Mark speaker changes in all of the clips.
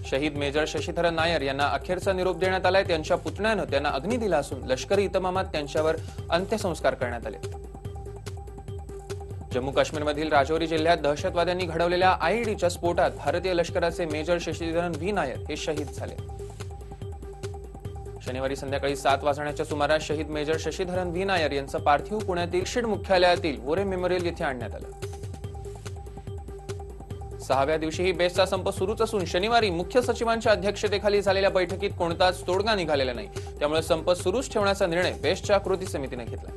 Speaker 1: शहीद मेजर शशीधरन नायर यांना अखेरचा निरोप देण्यात आलाय। त्यांच्या पुतण्यानं त्यांना अग्नी दिला असून लष्करी इतमामात त्यांच्यावर अंत्यसंस्कार करण्यात आले। जम्मू काश्मीरमधील राजौरी जिल्ह्यात दहशतवाद्यांनी घडवलेल्या आयईडीच्या स्फोटात भारतीय लष्कराचे मेजर शशीधरन व्ही नायर हे शहीद झाले। शनिवारी संध्याकाळी 7 वाजण्याच्या सुमारास शहीद मेजर शशीधरन व्ही नायर यांचं पार्थिव पुण्यातील शिड मुख्यालयातील वोरे मेमोरियल येथे आणण्यात आलं। 6व्या दिवशीही बेस्टचा संप सुरूच असून शनिवारी मुख्य सचिवांच्या अध्यक्षतेखाली झालेल्या बैठकीत कोणताच तोडगा निघालेला नाही। त्यामुळे संप सुरूच ठेवण्याचा निर्णय बेस्टच्या कृती समितीने घेतला।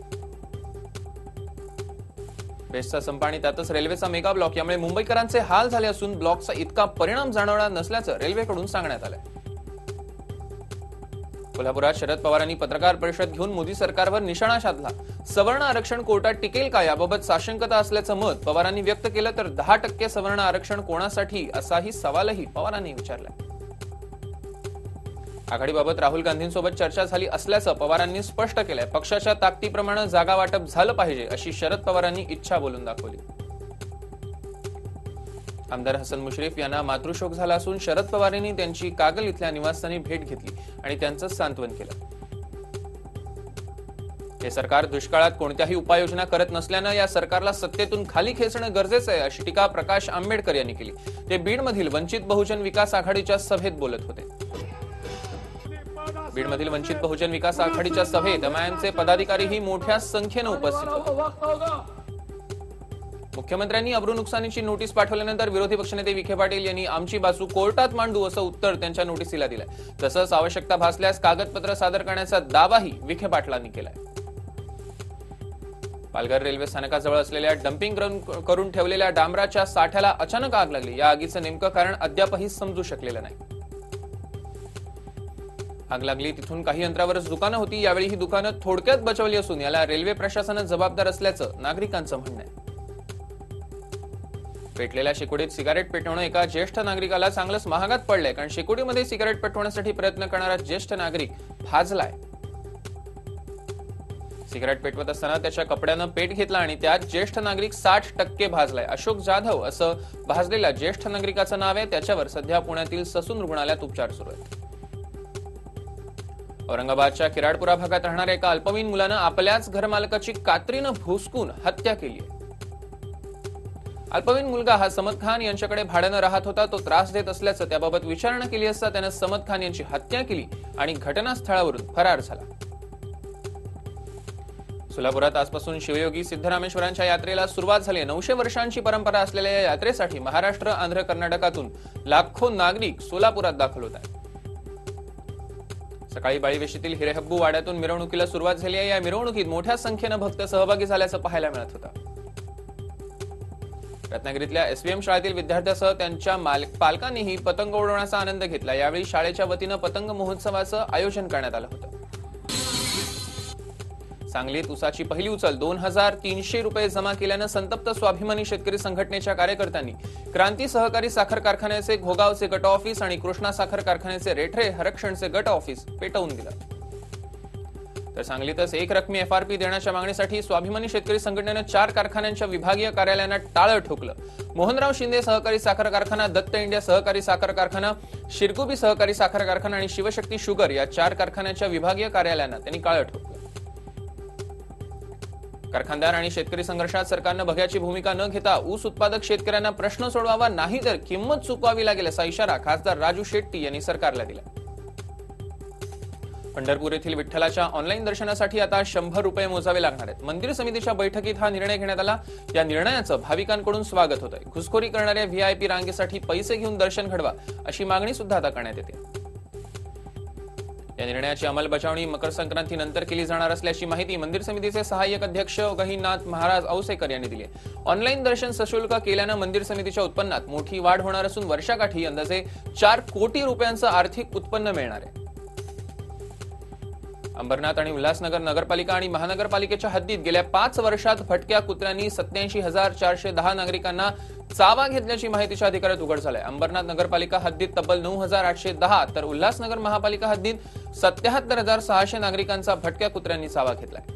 Speaker 1: बेस्टचा संप आणि त्यातच रेल्वेचा मेगा ब्लॉक यामुळे मुंबईकरांचे हाल झाले असून ब्लॉकचा इतका परिणाम जाणवणार नसल्याचं रेल्वेकडून सांगण्यात आलंय। कोल्हापुरात शरद पवारांनी पत्रकार परिषद घेऊन मोदी सरकारवर निशाणा साधला। सवर्ण आरक्षण कोर्टात टिकेल का याबाबत साशंकता असल्याचं मत पवारांनी व्यक्त केलं, तर 10% सवर्ण आरक्षण कोणासाठी असाही सवालही पवारांनी विचारला। आघाडीबाबत राहुल गांधींसोबत चर्चा झाली असल्याचं पवारांनी स्पष्ट केलंय। पक्षाच्या ताकदीप्रमाणे जागा वाटप झालं पाहिजे अशी शरद पवारांनी इच्छा बोलून दाखवली। आमदार हसन मुश्रीफ यांना मातृशोक झाला असून शरद पवारांनी त्यांची कागल इथल्या निवासस्थानी भेट घेतली आणि त्यांचं सांत्वन केलं। हे सरकार दुष्काळात कोणत्याही उपाययोजना करत नसल्यानं या सरकारला सत्तेतून खाली खेचणं गरजेचं आहे अशी टीका प्रकाश आंबेडकर यांनी केली। ते बीडमधील वंचित बहुजन विकास आघाडीच्या सभेत बोलत होते। बीडमधील वंचित बहुजन विकास आघाडीच्या सभेत एमआयएमचे पदाधिकारीही मोठ्या संख्येने उपस्थित होते। मुख्यमंत्र्यांनी अब्रू नुकसानीची नोटीस पाठवल्यानंतर विरोधी पक्षनेते विखे पाटील यांनी आमची बाजू कोर्टात मांडू असं उत्तर त्यांच्या नोटीसीला दिलंय। तसंच आवश्यकता भासल्यास कागदपत्र सादर करण्याचा दावाही विखे पाटलांनी केलाय। पालघर रेल्वे स्थानकाजवळ असलेल्या डम्पिंग करून ठेवलेल्या डांबराच्या साठ्याला अचानक आग लागली। या आगीचं नेमकं कारण अद्यापही समजू शकलेलं नाही। आग लागली तिथून काही अंतरावरच दुकानं होती। यावेळी ही दुकानं थोडक्यात बचावली असून याला रेल्वे प्रशासन जबाबदार असल्याचं नागरिकांचं म्हणणं आहे। पेटलेल्या शेकोडीत सिगारेट पेटवणं एका ज्येष्ठ नागरिकाला चांगलंच महागात पडलंय, कारण शेकोडीमध्ये सिगारेट पेटवण्यासाठी प्रयत्न करणारा ज्येष्ठ नागरिक भाजलाय। सिगारेट पेटवत असताना त्याच्या कपड्यानं पेट घेतला आणि त्यात ज्येष्ठ नागरिक 60% भाजलाय। अशोक जाधव असं भाजलेल्या ज्येष्ठ नागरिकाचं नाव आहे। त्याच्यावर सध्या पुण्यातील ससून रुग्णालयात उपचार सुरू आहेत। औरंगाबादच्या किराडपुरा भागात राहणाऱ्या एका अल्पवयीन मुलानं आपल्याच घरमालकाची कात्रीनं भुसकून हत्या केली आहे। अल्पवयीन मुलगा हा समद खान यांच्याकडे भाड्यानं राहत होता। तो त्रास देत असल्याचं त्याबाबत विचारणा केली असता त्यानं समद खान यांची हत्या केली आणि घटनास्थळावरून फरार झाला। सोलापुरात आजपासून शिवयोगी सिद्धरामेश्वरांच्या यात्रेला सुरुवात झाली। 900 वर्षांची परंपरा असलेल्या या यात्रेसाठी महाराष्ट्र, आंध्र, कर्नाटकातून लाखो नागरिक सोलापुरात दाखल होत आहेत। सकाळी बाळीवेशीतील हिरेहब्बू वाड्यातून मिरवणुकीला सुरुवात झाली आहे। या मिरवणुकीत मोठ्या संख्येनं भक्त सहभागी झाल्याचं पाहायला मिळत होतं। रत्नागिरीतल्या एसव्हीएम शाळेतील विद्यार्थ्यांसह त्यांच्या पालकांनीही पतंग उडवण्याचा आनंद घेतला। यावेळी शाळेच्या वतीनं पतंग महोत्सवाचं आयोजन करण्यात आलं होतं। सांगलीत ऊसाची पहिली उचल 2300 रुपये जमा केल्यानं संतप्त स्वाभिमानी शेतकरी संघटनेच्या कार्यकर्त्यांनी क्रांती सहकारी साखर कारखान्याचे घोगावचे गट ऑफिस आणि कृष्णा साखर कारखान्याचे रेठरे हरक्षणचे गट ऑफिस पेटवून दिलं। तर सांगलीतच एक रकमी एफआरपी देण्याच्या मागणीसाठी स्वाभिमानी शेतकरी संघटनेनं 4 कारखान्यांच्या विभागीय कार्यालयांना टाळं ठोकलं। मोहनराव शिंदे सहकारी साखर कारखाना, दत्त इंडिया सहकारी साखर कारखाना, शिरकुबी सहकारी साखर कारखाना आणि शिवशक्ती शुगर या 4 कारखान्यांच्या विभागीय कार्यालयांना त्यांनी टाळं ठोकलं। कारखानदार आणि शेतकरी संघर्षात सरकारनं बघ्याची भूमिका न घेता ऊस उत्पादक शेतकऱ्यांना प्रश्न सोडवावा, नाही तर किंमत चुकवावी लागेल असा इशारा खासदार राजू शेट्टी यांनी सरकारला दिला। पंढरपूर येथील विठ्ठलाच्या ऑनलाईन दर्शनासाठी आता 100 रुपये मोजावे लागणार आहेत। मंदिर समितीच्या बैठकीत हा निर्णय घेण्यात आला। या निर्णयाचं भाविकांकडून स्वागत होत आहे। घुसखोरी करणाऱ्या व्हीआयपी रांगेसाठी पैसे घेऊन दर्शन घडवा अशी मागणी सुद्धा आता करण्यात येते। या निर्णयाची अंमलबजावणी मकर संक्रांतीनंतर केली जाणार असल्याची माहिती मंदिर समितीचे सहाय्यक अध्यक्ष गहिनाथ महाराज औसेकर यांनी दिली आहे। ऑनलाईन दर्शन सशुल्क केल्यानं मंदिर समितीच्या उत्पन्नात मोठी वाढ होणार असून वर्षाकाठी अंदाजे 4 कोटी रुपयांचं आर्थिक उत्पन्न मिळणार आहे। अंबरनाथ आणि उल्हासनगर नगरपालिका आणि महानगरपालिकेच्या हद्दीत गेल्या 5 वर्षात भटक्या कुत्र्यांनी 87,410 नागरिकांना चावा घेतल्याची माहितीच्या अधिकारात उघड झालंय। अंबरनाथ नगरपालिका हद्दीत तब्बल 9,810 तर उल्हासनगर महापालिका हद्दीत 77,600 नागरिकांचा भटक्या कुत्र्यांनी चावा घेतलाय।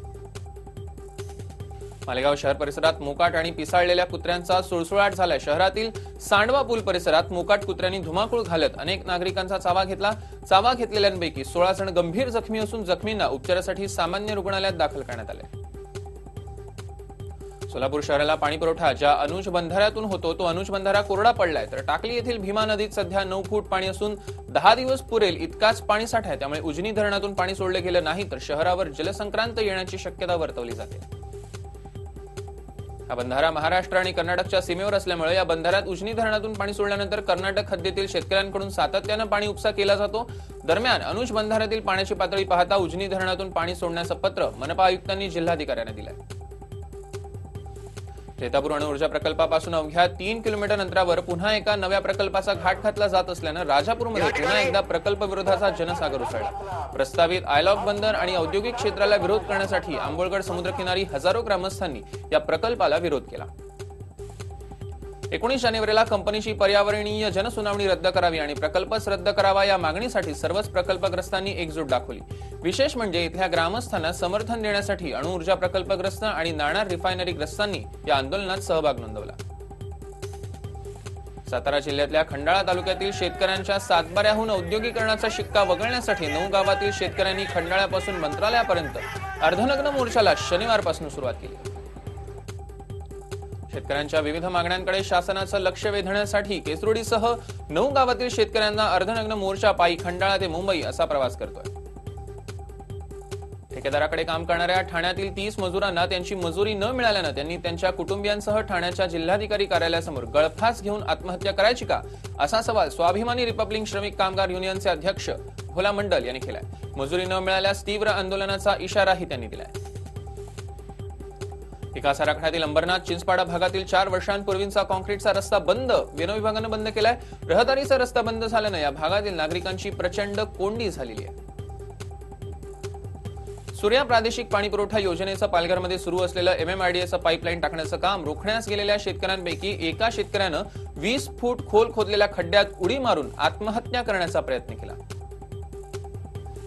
Speaker 1: मालेगाव शहर परिसरात मोकाट आणि पिसाळलेल्या कुत्र्यांचा सुळसुळाट झालाय. शहरातील सांडवा पूल परिसरात मोकाट कुत्र्यांनी धुमाकूळ घालत अनेक नागरिकांचा चावा घेतला. चावा घेतलेल्यांपैकी 16 जण गंभीर जखमी असून जखमींना उपचारासाठी सामान्य रुग्णालयात दाखल करण्यात आले. सोलापूर शहराला पाणी पुरवठा ज्या अनुज बंधाऱ्यातून होतो तो अनुज बंधारा कोरडा पडलाय, तर टाकली येथील भीमा नदीत सध्या 9 फूट पाणी असून 10 दिवस पुरेल इतकाच पाणी साठा आहे. त्यामुळे उजनी धरणातून पाणी सोडले गेलं नाही तर शहरावर जलसंक्रांत येण्याची शक्यता वर्तवली जाते. हा बंधारा महाराष्ट्र आणि कर्नाटकच्या सीमेवर असल्यामुळे या बंधाऱ्यात उजनी धरणातून पाणी सोडल्यानंतर कर्नाटक हद्दीतील शेतकऱ्यांकडून सातत्यानं पाणी उपसा केला जातो. दरम्यान अनुज बंधाऱ्यातील पाण्याची पातळी पाहता उजनी धरणातून पाणी सोडण्याचं पत्र मनपा आयुक्तांनी जिल्हाधिकाऱ्यांना दिलंय. चैतापूर अणुऊर्जा प्रकल्पापासून अवघ्या 3 किलोमीटर अंतरावर पुन्हा एका नव्या प्रकल्पाचा घाट घातला जात असल्यानं राजापूरमध्ये पुन्हा एकदा प्रकल्प विरोधाचा जनसागर उसळला. प्रस्तावित आयलॉग बंदर आणि औद्योगिक क्षेत्राला विरोध करण्यासाठी आंबोळगड समुद्रकिनारी हजारो ग्रामस्थांनी या प्रकल्पाला विरोध केला. 19 जानेवारीला कंपनीची पर्यावरणीय जनसुनावणी रद्द करावी आणि प्रकल्पच रद्द करावा या मागणीसाठी सर्वच प्रकल्पग्रस्तांनी एकजूट दाखवली. विशेष म्हणजे इथल्या ग्रामस्थांना समर्थन देण्यासाठी अणुऊर्जा प्रकल्पग्रस्त आणि नाणार रिफायनरीग्रस्तांनी या आंदोलनात सहभाग नोंदवला. सातारा जिल्ह्यातल्या खंडाळा तालुक्यातील शेतकऱ्यांच्या सातबाऱ्याहून औद्योगिकरणाचा शिक्का वगळण्यासाठी 9 गावातील शेतकऱ्यांनी खंडाळ्यापासून मंत्रालयापर्यंत अर्धनग्न मोर्चाला शनिवारपासून सुरुवात केली. शेतकऱ्यांच्या विविध मागण्यांकडे शासनाचं लक्ष वेधण्यासाठी केसरोडीसह 9 गावातील शेतकऱ्यांना अर्धनग्न मोर्चा पायी खंडाळा ते मुंबई असा प्रवास करतोय. ठेकेदाराकडे काम करणाऱ्या ठाण्यातील 30 मजुरांना त्यांची मजुरी न मिळाल्यानं त्यांनी त्यांच्या कुटुंबियांसह ठाण्याच्या जिल्हाधिकारी कार्यालयासमोर गळफास घेऊन आत्महत्या करायची का असा सवाल स्वाभिमानी रिपब्लिक श्रमिक कामगार युनियनचे अध्यक्ष भोला मंडल यांनी केलाय. मजुरी न मिळाल्यास तीव्र आंदोलनाचा इशाराही त्यांनी दिलाय. विकास आराखड्यातील अंबरनाथ चिंचपाडा भागातील 4 वर्षांपूर्वीचा कॉन्क्रीटचा रस्ता बंद वनविभागानं बंद केलाय. रहदारीचा रस्ता बंद झाल्यानं या भागातील नागरिकांची प्रचंड कोंडी झालेली आहे. सूर्या प्रादेशिक पाणी पुरवठा योजनेचं पालघरमध्ये सुरू असलेलं MMRDAचं पाईपलाईन टाकण्याचं काम रोखण्यास गेलेल्या शेतकऱ्यांपैकी एका शेतकऱ्यानं 20 फूट खोल खोदलेल्या खड्ड्यात उडी मारून आत्महत्या करण्याचा प्रयत्न केला.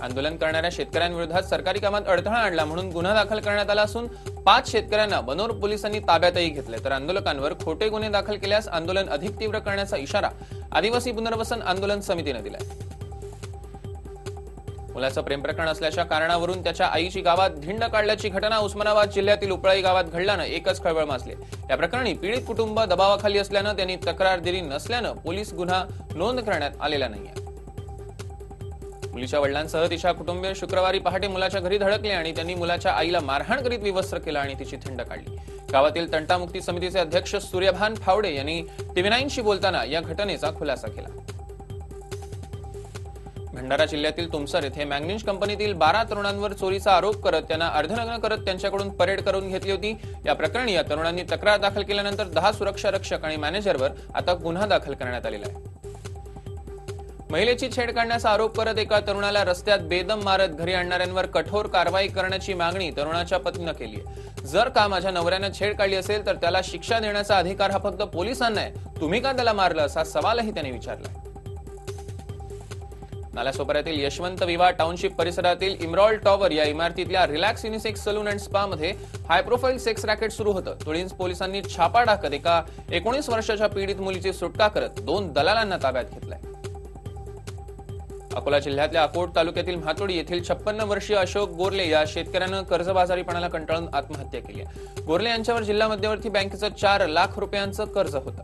Speaker 1: आंदोलन करणाऱ्या शेतकऱ्यांविरोधात सरकारी कामात अडथळा आणला म्हणून गुन्हा दाखल करण्यात आला असून 5 शेतकऱ्यांना बनोर पोलिसांनी ताब्यातही घेतले. तर आंदोलकांवर खोटे गुन्हे दाखल केल्यास आंदोलन अधिक तीव्र करण्याचा इशारा आदिवासी पुनर्वसन आंदोलन समितीने दिलाय. मुलाचं प्रेम प्रकरण असल्याच्या कारणावरून त्याच्या आईची गावात धिंड काढल्याची घटना उस्मानाबाद जिल्ह्यातील उपळाई गावात घडल्यानं एकच खळबळ माजली. या प्रकरणी पीडित कुटुंब दबावाखाली असल्यानं त्यांनी तक्रार दिली नसल्यानं पोलीस गुन्हा नोंद करण्यात आलेला नाहीये. मुलीच्या वडिलांसह तिच्या कुटुंबीय शुक्रवारी पहाटे मुलाच्या घरी धडकले आणि त्यांनी मुलाच्या आईला मारहाण करीत विवस्त्र केलं आणि तिची थिंड काढली. गावातील तंटामुक्ती समितीचे अध्यक्ष सूर्यभान फावडे यांनी TV9शी बोलताना या घटनेचा खुलासा केला. भंडारा जिल्ह्यातील तुमसर येथे मॅग्नीज कंपनीतील 12 तरुणांवर चोरीचा आरोप करत त्यांना अर्धनग्न करत त्यांच्याकडून परेड करून घेतली होती. या प्रकरणी या तरुणांनी तक्रार दाखल केल्यानंतर 10 सुरक्षा रक्षक आणि मॅनेजरवर आता गुन्हा दाखल करण्यात आलेला आहे. महिलेची छेड काढण्याचा आरोप करत एका तरुणाला रस्त्यात बेदम मारत घरी आणणाऱ्यांवर कठोर कारवाई करण्याची मागणी तरुणाच्या पत्नीने केली आहे. जर का माझ्या नवऱ्याने छेड काढली असेल तर त्याला शिक्षा देण्याचा अधिकार हा फक्त पोलिसांना आहे, तुम्ही का त्याला मारलं असा सवालही त्याने विचारला. नालासोपाऱ्यातील यशवंत विवाह टाउनशिप परिसरातील इमरॉल्ड टॉवर या इमारतीतल्या relax unisex salon and spa मध्ये हाय प्रोफाईल सेक्स रॅकेट सुरू होतं. तुळींज पोलिसांनी छापा टाकत एका 19 वर्षाच्या पीडित मुलीची सुटका करत 2 दलालांना ताब्यात घेतलंय. अकोला जिल्ह्यातल्या अकोट तालुक्यातील म्हातोडी येथील 56 वर्षीय अशोक गोरले या शेतकऱ्यानं कर्जबाजारीपणाला कंटाळून आत्महत्या केली आहे. गोरले यांच्यावर जिल्हा मध्यवर्ती बँकेचं 4 लाख रुपयांचं कर्ज होतं.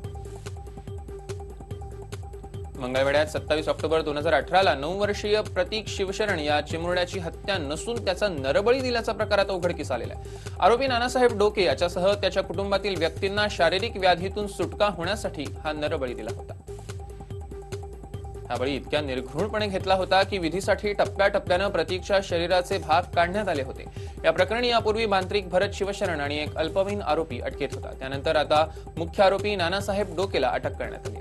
Speaker 1: मंगळवेढ्यात 27 ऑक्टोबर 2018ला 9 वर्षीय प्रतीक शिवशरण या चिमुरड्याची हत्या नसून त्याचा नरबळी दिल्याचा प्रकार आता उघडकीस आलेला आहे. आरोपी नानासाहेब डोके याच्यासह त्याच्या कुटुंबातील व्यक्तींना शारीरिक व्याधीतून सुटका होण्यासाठी हा नरबळी दिला होता. हा बळी इतक्या निर्घृणपणे घेतला होता की विधीसाठी टप्प्याटप्प्यानं प्रतीकच्या शरीराचे भाग काढण्यात आले होते. या प्रकरणी यापूर्वी मांत्रिक भरत शिवशरण आणि एक अल्पवयीन आरोपी अटकेत होता. त्यानंतर आता मुख्य आरोपी नानासाहेब डोकेला अटक करण्यात आली.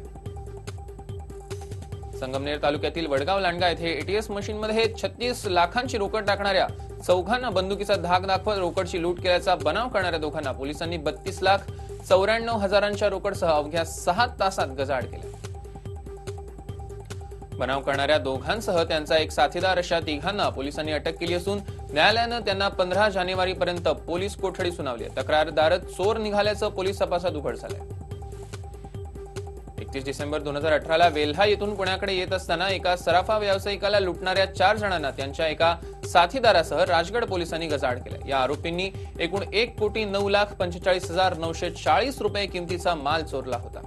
Speaker 1: संगमनेर तालुक्यातील वडगाव लांडगा येथे ATS मशीनमध्ये 36 लाखांची रोकड टाकणाऱ्या चौघांना बंदुकीचा धाक दाखवत रोकडची लूट केल्याचा बनाव करणाऱ्या दोघांना पोलिसांनी 32,94,000च्या रोकडसह अवघ्या 6 तासात गजाआड केला. बनाव करणाऱ्या दोघांसह त्यांचा एक साथीदार अशा तिघांना पोलिसांनी अटक केली असून न्यायालयानं त्यांना 15 जानेवारीपर्यंत पोलीस कोठडी सुनावली आहे. तक्रारदार चोर निघाल्याचं पोलीस तपासात उघड झालंय. 31 डिसेंबर 2018ला वेल्हा येथून पुण्याकडे येत असताना एका सराफा व्यावसायिकाला लुटणाऱ्या 4 जणांना त्यांच्या एका साथीदारासह राजगड पोलिसांनी गजाआड केलं. या आरोपींनी एकूण 1,09,45,940 रुपये किमतीचा माल चोरला होता.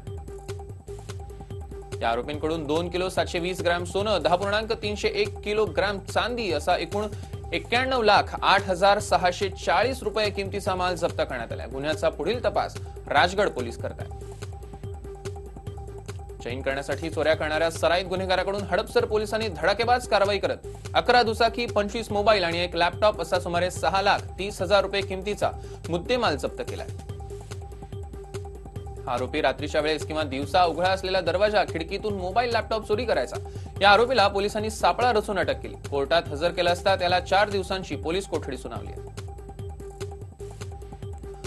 Speaker 1: या आरोपींकडून 2 किलो 720 ग्रॅम सोनं, 10.301 किलोग्राम चांदी असा एकूण 91,08,640 रुपये किमतीचा माल जप्त करण्यात आला. गुन्ह्याचा पुढील तपास राजगड पोलीस करत आहेत. चैन करण्यासाठी चोऱ्या करणाऱ्या सराईत गुन्हेगाराकडून हडपसर पोलिसांनी धडाकेबाज कारवाई करत 11 दुचाकी, 25 मोबाईल आणि एक लॅपटॉप असा सुमारे 6,30,000 रुपये किमतीचा मुद्देमाल जप्त केलाय. आरोपी रात्रीच्या वेळेस किंवा दिवसा उघडा असलेला दरवाजा, खिडकीतून मोबाईल, लॅपटॉप चोरी करायचा. या आरोपीला पोलिसांनी सापळा रचून अटक केली. कोर्टात हजर केलं असता त्याला 4 दिवसांची पोलीस कोठडी सुनावली.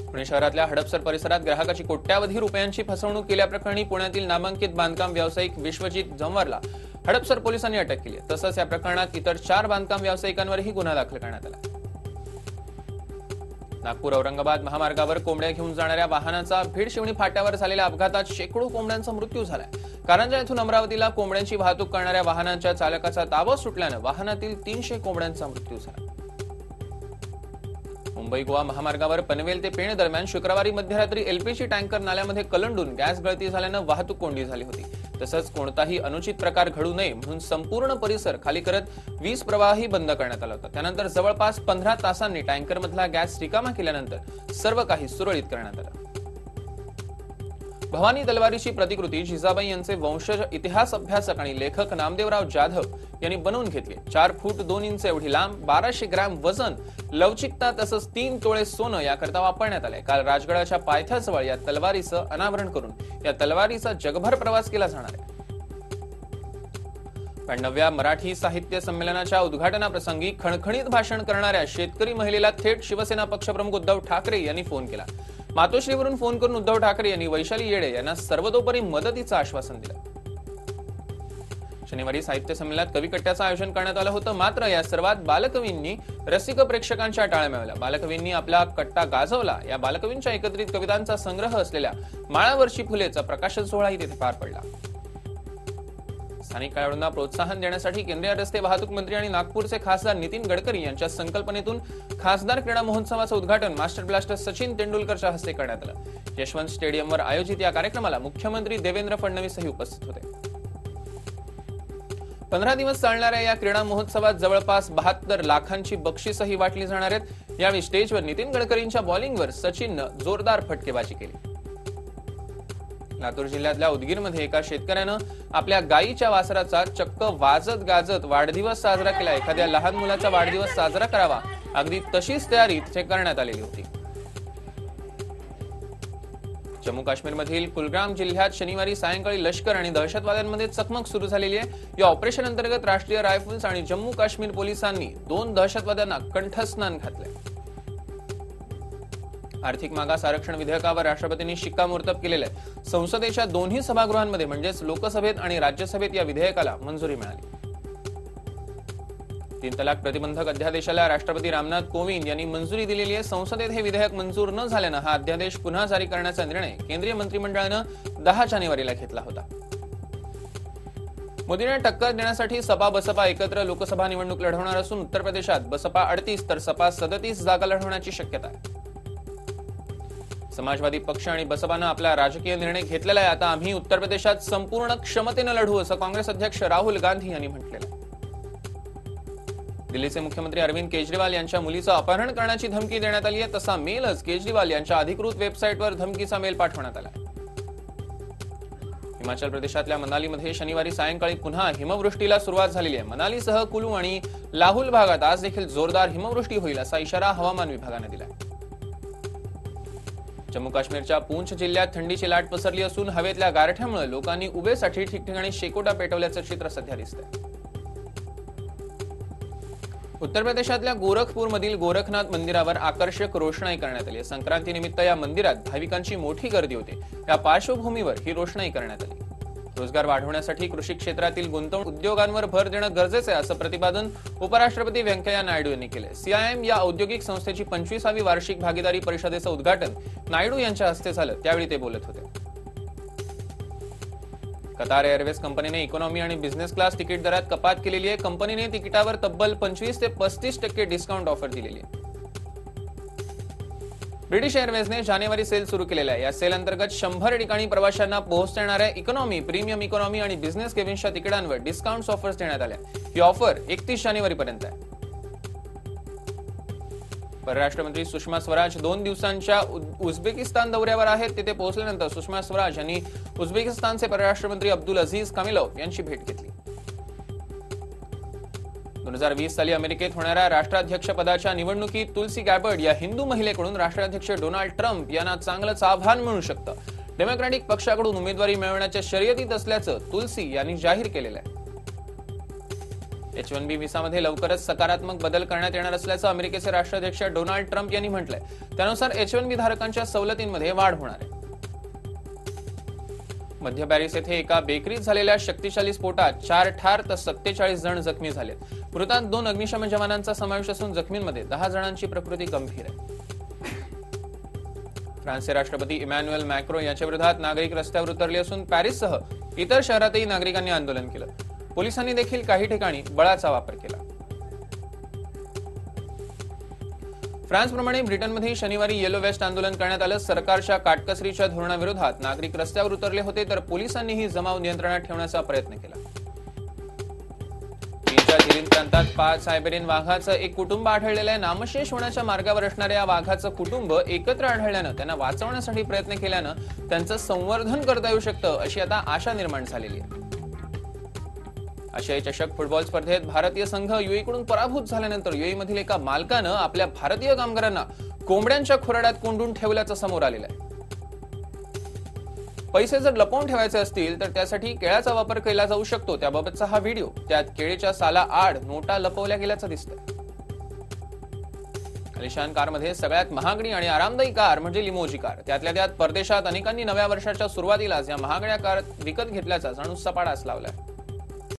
Speaker 1: पुणे शहरातल्या हडपसर परिसरात ग्राहकाची कोट्यावधी रुपयांची फसवणूक केल्याप्रकरणी पुण्यातील नामांकित बांधकाम व्यावसायिक विश्वजित जमवारला हडपसर पोलिसांनी अटक केली. तसंच या प्रकरणात इतर 4 बांधकाम व्यावसायिकांवरही गुन्हा दाखल करण्यात आला. नागपूर औरंगाबाद महामार्गावर कोंबड्या घेऊन जाणाऱ्या वाहनाचा भीड-शिवणी फाट्यावर झालेल्या अपघातात शेकडो कोंबड्यांचा मृत्यू झालाय. कारंजा येथून अमरावतीला कोंबड्यांची वाहतूक करणाऱ्या वाहनाच्या चालकाचा ताबा सुटल्यानं वाहनातील 300 कोंबड्यांचा मृत्यू झाला. मुंबई गोवा महामार्गावर पनवेल ते पेण दरम्यान शुक्रवारी मध्यरात्री एलपीजी टँकर नाल्यामध्ये कलंडून गॅस गळती झाल्यानं वाहतूक कोंडी झाली होती. तसंच कोणताही अनुचित प्रकार घडू नये म्हणून संपूर्ण परिसर खाली करत वीज प्रवाहही बंद करण्यात आला होता. त्यानंतर जवळपास 15 तासांनी टँकरमधला गॅस रिकामा केल्यानंतर सर्व काही सुरळीत करण्यात आलं. भवानी तलवारीची प्रतिकृती जिजाबाई यांचे वंशज, इतिहास अभ्यासक आणि लेखक नामदेवराव जाधव यांनी बनवून घेतली. 4 फूट 2 इंच एवढी लांब, 1200 ग्रॅम वजन, लवचिकता तसंच 3 तोळे सोनं याकरता वापरण्यात आलंय. काल राजगडाच्या पायथ्याजवळ या तलवारीचं अनावरण करून या तलवारीचा जगभर प्रवास केला जाणार आहे. 92व्या मराठी साहित्य संमेलनाच्या उद्घाटनाप्रसंगी खणखणीत भाषण करणाऱ्या शेतकरी महिलेला थेट शिवसेना पक्षप्रमुख उद्धव ठाकरे यांनी फोन केला. मातोश्रीवरून फोन करून उद्धव ठाकरे यांनी वैशाली येडे यांना सर्वतोपरी मदतीचं आश्वासन दिलं. शनिवारी साहित्य संमेलनात कविकट्ट्याचं आयोजन करण्यात आलं होतं. मात्र या सर्वात बालकवींनी रसिक प्रेक्षकांच्या टाळ्या मिळवल्या. बालकवींनी आपला कट्टा गाजवला. या बालकवींच्या एकत्रित कवितांचा संग्रह असलेल्या माळावरची फुलेचा प्रकाशन सोहळाही तिथे पार पडला. स्थानिक खेळाडूंना प्रोत्साहन देण्यासाठी केंद्रीय रस्ते वाहतूक मंत्री आणि नागपूरचे खासदार नितीन गडकरी यांच्या संकल्पनेतून खासदार क्रीडा महोत्सवाचं उद्घाटन मास्टर ब्लास्टर सचिन तेंडुलकरच्या हस्ते करण्यात आलं. यशवंत स्टेडियमवर आयोजित या कार्यक्रमाला मुख्यमंत्री देवेंद्र फडणवीसही उपस्थित होते. 15 दिवस चालणाऱ्या या क्रीडा महोत्सवात जवळपास 72 लाखांची बक्षीसही वाटली जाणार आहेत. यावेळी स्टेजवर नितीन गडकरींच्या बॉलिंगवर सचिननं जोरदार फटकेबाजी केली. लातूर जिल्ह्यातल्या उदगीरमध्ये एका शेतकऱ्यानं आपल्या गायीच्या वासराचा चक्क वाजत गाजत वाढदिवस साजरा केला. एखाद्या लहान मुलाचा वाढदिवस साजरा करावा अगदी तशीच तयारी तिथे करण्यात आलेली होती. जम्मू काश्मीरमधील कुलगाम जिल्ह्यात शनिवारी सायंकाळी लष्कर आणि दहशतवाद्यांमध्ये चकमक सुरू झालेली आहे. या ऑपरेशन अंतर्गत राष्ट्रीय रायफल्स आणि जम्मू काश्मीर पोलिसांनी 2 दहशतवाद्यांना कंठस्नान घातले. आर्थिक मागास आरक्षण विधेयकावर राष्ट्रपतींनी शिक्कामोर्तब केलेलं आहे. संसदेच्या दोन्ही सभागृहांमध्ये म्हणजेच लोकसभेत आणि राज्यसभेत या विधेयकाला मंजुरी मिळाली. 3 तलाक प्रतिबंधक अध्यादेशाला राष्ट्रपती रामनाथ कोविंद यांनी मंजुरी दिलेली आहे. संसदेत हे विधेयक मंजूर न झाल्यानं हा अध्यादेश पुन्हा जारी करण्याचा निर्णय केंद्रीय मंत्रिमंडळानं 10 जानेवारीला घेतला होता. मोदींना टक्कर देण्यासाठी सपा बसपा एकत्र लोकसभा निवडणूक लढवणार असून उत्तर प्रदेशात बसपा 38 तर सपा 37 जागा लढवण्याची शक्यता आहे. समाजवादी पक्ष आणि बसपानं आपला राजकीय निर्णय घेतलेला आहे. आता आम्ही उत्तर प्रदेशात संपूर्ण क्षमतेनं लढू असं काँग्रेस अध्यक्ष राहुल गांधी यांनी म्हटलेलं आहे. दिल्लीचे मुख्यमंत्री अरविंद केजरीवाल यांच्या मुलीचं अपहरण करण्याची धमकी देण्यात आली आहे. तसा मेलच केजरीवाल यांच्या अधिकृत वेबसाईटवर धमकीचा मेल पाठवण्यात आला. हिमाचल प्रदेशातल्या मनालीमध्ये शनिवारी सायंकाळी पुन्हा हिमवृष्टीला सुरुवात झालेली आहे. मनालीसह कुलू आणि लाहुल भागात आज देखील जोरदार हिमवृष्टी होईल असा इशारा हवामान विभागाने दिला. जम्मू काश्मीरच्या पूंछ जिल्ह्यात थंडीची लाट पसरली असून हवेतल्या गारठ्यामुळे लोकांनी उभेसाठी ठिकठिकाणी शेकोटा पेटवल्याचं चित्र सध्या दिसतंय. उत्तर प्रदेशातल्या गोरखपूरमधील गोरखनाथ मंदिरावर आकर्षक रोषणाई करण्यात आली. संक्रांतीनिमित्त या मंदिरात भाविकांची मोठी गर्दी होती. या पार्श्वभूमीवर ही रोषणाई करण्यात आली. रोजगार वाढवण्यासाठी कृषी क्षेत्रातील गुंतवणूक उद्योगांवर भर देणं गरजेचं आहे, असं प्रतिपादन उपराष्ट्रपती व्यंकय्या नायडू यांनी केलंय. CIM या औद्योगिक संस्थेची 25वी वार्षिक भागीदारी परिषदेचं उद्घाटन नायडू यांच्या हस्ते झालं, त्यावेळी ते बोलत होते. कतार एअरवेज कंपनीने इकॉनॉमी आणि बिझनेस क्लास तिकीट दरात कपात केलेली आहे. कंपनीने तिकिटावर तब्बल 25 ते 35% डिस्काउंट ऑफर दिलेली आहे. ब्रिटिश एअरवेजने जानेवारी सेल सुरू केलेला आहे. या सेल अंतर्गत 100 ठिकाणी प्रवाशांना पोहोचता येणाऱ्या इकॉनॉमी, प्रीमियम इकॉनॉमी आणि बिझनेस केबिन्सच्या तिकिटांवर डिस्काउंट ऑफर्स देण्यात आल्या. ही ऑफर 31 जानेवारीपर्यंत आहे. परराष्ट्र मंत्री सुषमा स्वराज 2 दिवसांच्या उझबेकिस्तान दौऱ्यावर आहेत. तिथे पोहोचल्यानंतर सुषमा स्वराज यांनी उझबेकिस्तानचे परराष्ट्र मंत्री अब्दुल अझीज कामिलोव्ह यांची भेट घेतली. 2020 साली अमेरिकेत होणाऱ्या राष्ट्राध्यक्ष पदाच्या निवडणुकीत तुलसी गॅबर्ड या हिंदू महिलेकडून राष्ट्राध्यक्ष डोनाल्ड ट्रम्प यांना चांगलंच आव्हान मिळू शकतं. डेमोक्रॅटिक पक्षाकडून उमेदवारी मिळवण्याच्या शर्यतीत असल्याचं तुलसी यांनी जाहीर केलेलं आहे. H-1B व्हिसामध्ये लवकरच सकारात्मक बदल करण्यात येणार असल्याचं अमेरिकेचे राष्ट्राध्यक्ष डोनाल्ड ट्रम्प यांनी म्हटलंय. त्यानुसार H-1B धारकांच्या सवलतींमध्ये वाढ होणार आहे. मध्य पॅरिस येथे एका बेकरीत झालेल्या शक्तिशाली स्फोटात 4 ठार तर 47 जण जखमी झालेत. मृतांत 2 अग्निशमन जवानांचा समावेश असून जखमींमध्ये 10 जणांची प्रकृती गंभीर आहे. फ्रान्सचे राष्ट्रपती इमॅन्युएल मॅक्रो यांच्या विरोधात नागरिक रस्त्यावर उतरले असून पॅरिससह इतर शहरातही नागरिकांनी आंदोलन केलं. पोलिसांनी देखील काही ठिकाणी बळाचा वापर केला. फ्रान्सप्रमाणे ब्रिटनमध्ये शनिवारी येलो वेस्ट आंदोलन करण्यात आलं. सरकारच्या काटकसरीच्या धोरणाविरोधात नागरिक रस्त्यावर उतरले होते, तर पोलिसांनीही जमाव नियंत्रणात ठेवण्याचा प्रयत्न केला. चीनच्या जिलिन प्रांतात 5 सायबेरियन वाघाचं एक कुटुंब आढळलेलं आहे. नामशेष होण्याच्या मार्गावर असणाऱ्या या वाघाचं कुटुंब एकत्र आढळल्यानं त्यांना वाचवण्यासाठी प्रयत्न केल्यानं त्यांचं संवर्धन करता येऊ शकतं, अशी आता आशा निर्माण झालेली आहे. आशियाई चषक फुटबॉल स्पर्धेत भारतीय संघ UAE-कडून पराभूत झाल्यानंतर UAE-मधील एका मालकानं आपल्या भारतीय कामगारांना कोंबड्यांच्या खुराड्यात कोंडून ठेवल्याचं समोर आलेलं आहे. पैसे जर लपवून ठेवायचे असतील तर त्यासाठी केळ्याचा वापर केला जाऊ शकतो, त्याबाबतचा हा व्हिडिओ. त्यात केळीच्या साला आड नोटा लपवल्या गेल्याचं दिसतंय. आलिशान कारमध्ये सगळ्यात महागडी आणि आरामदायी कार म्हणजे लिमोजी कार. त्यातल्या त्यात परदेशात अनेकांनी नव्या वर्षाच्या सुरुवातीलाच या महागड्या कार विकत घेतल्याचा जणू सपाटाच लावलाय.